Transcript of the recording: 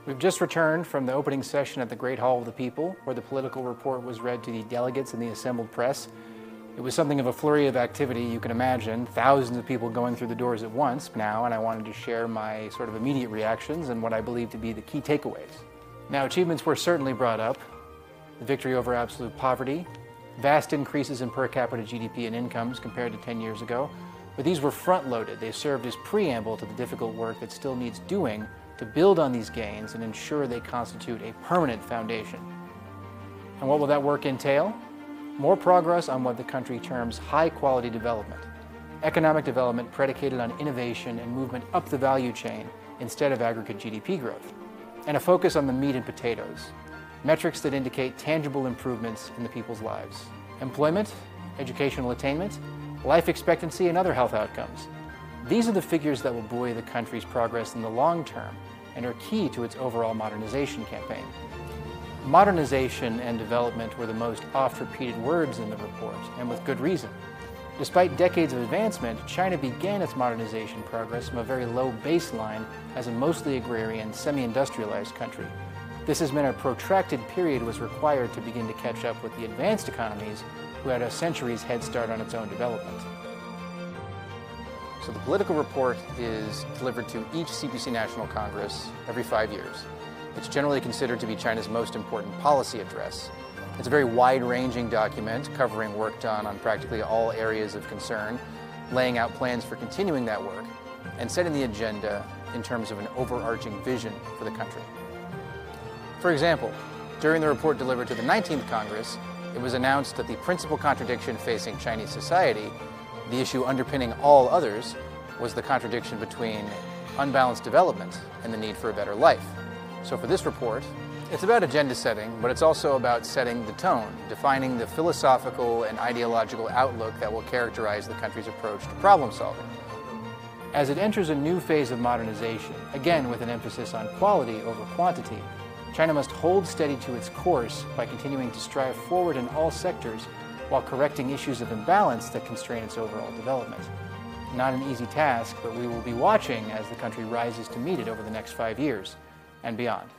We've just returned from the opening session at the Great Hall of the People, where the political report was read to the delegates and the assembled press. It was something of a flurry of activity, you can imagine, thousands of people going through the doors at once now, and I wanted to share my sort of immediate reactions and what I believe to be the key takeaways. Now, achievements were certainly brought up: the victory over absolute poverty, vast increases in per capita GDP and incomes compared to 10 years ago, but these were front-loaded. They served as preamble to the difficult work that still needs doing to build on these gains and ensure they constitute a permanent foundation. And what will that work entail? More progress on what the country terms high-quality development, economic development predicated on innovation and movement up the value chain instead of aggregate GDP growth, and a focus on the meat and potatoes, metrics that indicate tangible improvements in the people's lives: employment, educational attainment, life expectancy, and other health outcomes. These are the figures that will buoy the country's progress in the long term and are key to its overall modernization campaign. Modernization and development were the most oft-repeated words in the report, and with good reason. Despite decades of advancement, China began its modernization progress from a very low baseline as a mostly agrarian, semi-industrialized country. This has meant a protracted period was required to begin to catch up with the advanced economies who had a century's head start on its own development. So the political report is delivered to each CPC National Congress every 5 years. It's generally considered to be China's most important policy address. It's a very wide-ranging document covering work done on practically all areas of concern, laying out plans for continuing that work, and setting the agenda in terms of an overarching vision for the country. For example, during the report delivered to the 19th Congress, it was announced that the principal contradiction facing Chinese society, the issue underpinning all others, was the contradiction between unbalanced development and the need for a better life. So for this report, it's about agenda setting, but it's also about setting the tone, defining the philosophical and ideological outlook that will characterize the country's approach to problem solving. As it enters a new phase of modernization, again with an emphasis on quality over quantity, China must hold steady to its course by continuing to strive forward in all sectors while correcting issues of imbalance that constrain its overall development. Not an easy task, but we will be watching as the country rises to meet it over the next 5 years and beyond.